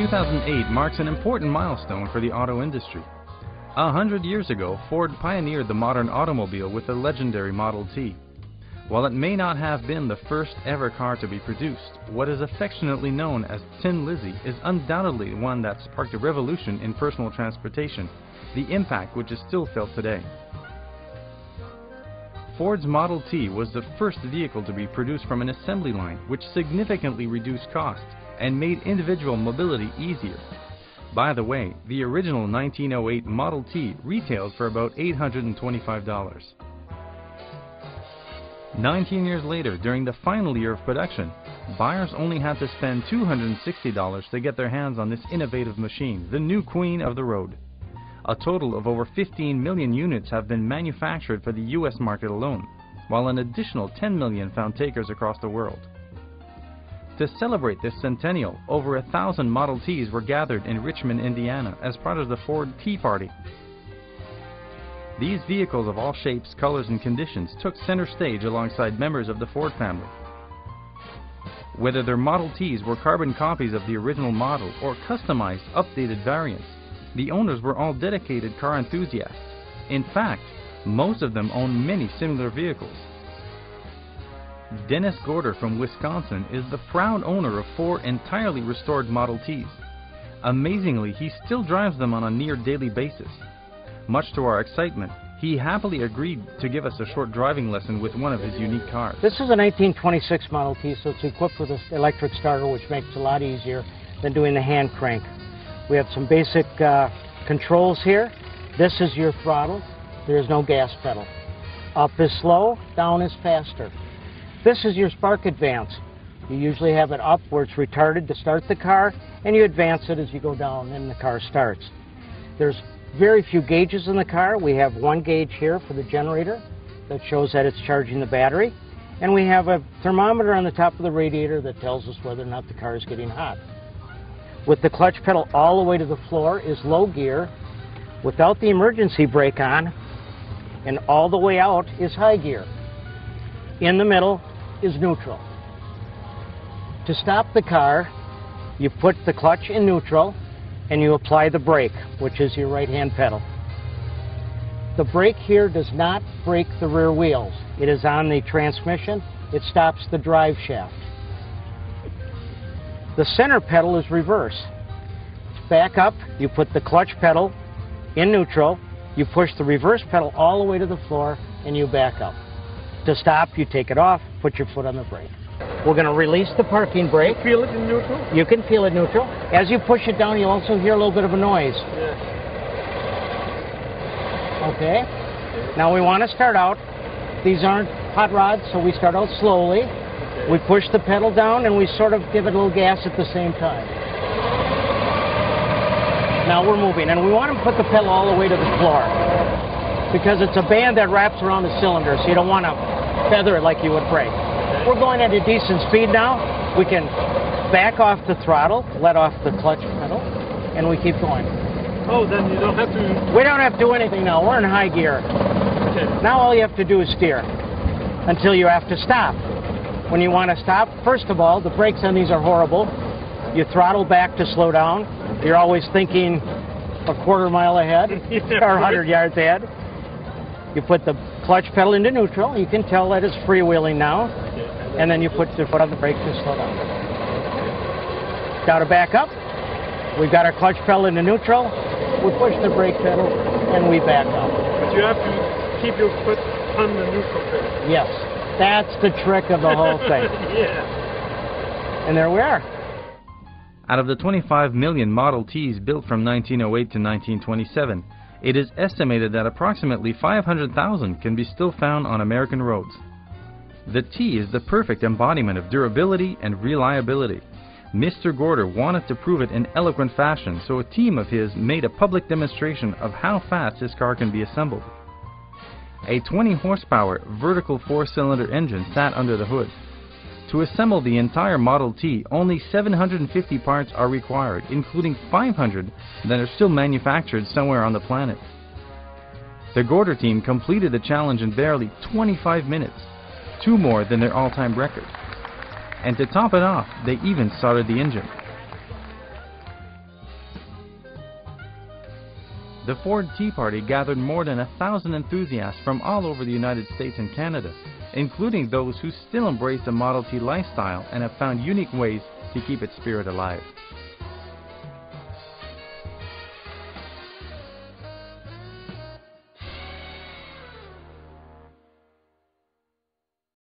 2008 marks an important milestone for the auto industry. 100 years ago, Ford pioneered the modern automobile with the legendary Model T. While it may not have been the first ever car to be produced, what is affectionately known as Tin Lizzie is undoubtedly one that sparked a revolution in personal transportation, the impact which is still felt today. Ford's Model T was the first vehicle to be produced from an assembly line, which significantly reduced costs and made individual mobility easier. By the way, the original 1908 Model T retailed for about $825. 19 years later, during the final year of production, buyers only had to spend $260 to get their hands on this innovative machine, the new queen of the road. A total of over 15 million units have been manufactured for the US market alone, while an additional 10 million found takers across the world. To celebrate this centennial, over 1,000 Model Ts were gathered in Richmond, Indiana as part of the Ford Tea Party. These vehicles of all shapes, colors, and conditions took center stage alongside members of the Ford family. Whether their Model Ts were carbon copies of the original model or customized, updated variants, the owners were all dedicated car enthusiasts. In fact, most of them own many similar vehicles. Dennis Gorder from Wisconsin is the proud owner of 4 entirely restored Model Ts. Amazingly, he still drives them on a near daily basis. Much to our excitement, he happily agreed to give us a short driving lesson with one of his unique cars. This is a 1926 Model T, so it's equipped with an electric starter, which makes it a lot easier than doing the hand crank. We have some basic controls here. This is your throttle. There is no gas pedal. Up is slow, down is faster. This is your spark advance. You usually have it up where it's retarded to start the car, and you advance it as you go down and the car starts. There's very few gauges in the car. We have one gauge here for the generator that shows that it's charging the battery, and we have a thermometer on the top of the radiator that tells us whether or not the car is getting hot. With the clutch pedal all the way to the floor is low gear, without the emergency brake on, and all the way out is high gear. In the middle is neutral. To stop the car, you put the clutch in neutral and you apply the brake, which is your right-hand pedal. The brake here does not brake the rear wheels. It is on the transmission. It stops the drive shaft. The center pedal is reverse. Back up, you put the clutch pedal in neutral, you push the reverse pedal all the way to the floor, and you back up. To stop, you take it off, put your foot on the brake. We're going to release the parking brake. You feel it in neutral? You can feel it neutral. As you push it down, you'll also hear a little bit of a noise. Yeah. Okay. Now we want to start out. These aren't hot rods, so we start out slowly. Okay. We push the pedal down and we sort of give it a little gas at the same time. Now we're moving, and we want to put the pedal all the way to the floor because it's a band that wraps around the cylinder, so you don't want to feather it like you would brake. We're going at a decent speed now. We can back off the throttle, let off the clutch pedal, and we keep going. Oh, then you don't have to... We don't have to do anything now. We're in high gear. Okay. Now all you have to do is steer until you have to stop. When you want to stop, first of all, the brakes on these are horrible. You throttle back to slow down. You're always thinking a quarter mile ahead or 100 yards ahead. You put the clutch pedal into neutral. You can tell that it's freewheeling now. And then you put your foot on the brake to slow down. Got to back up. We've got our clutch pedal into neutral. We push the brake pedal and we back up. But you have to keep your foot on the neutral pedal. Yes. That's the trick of the whole thing. Yeah. And there we are. Out of the 25 million Model Ts built from 1908 to 1927, it is estimated that approximately 500,000 can be still found on American roads. The T is the perfect embodiment of durability and reliability. Mr. Gorder wanted to prove it in eloquent fashion, so a team of his made a public demonstration of how fast his car can be assembled. A 20 horsepower vertical 4-cylinder engine sat under the hood. To assemble the entire Model T, only 750 parts are required, including 500 that are still manufactured somewhere on the planet. The Gorder team completed the challenge in barely 25 minutes, 2 more than their all-time record. And to top it off, they even started the engine. The Ford Tea Party gathered more than 1,000 enthusiasts from all over the United States and Canada, including those who still embrace the Model T lifestyle and have found unique ways to keep its spirit alive.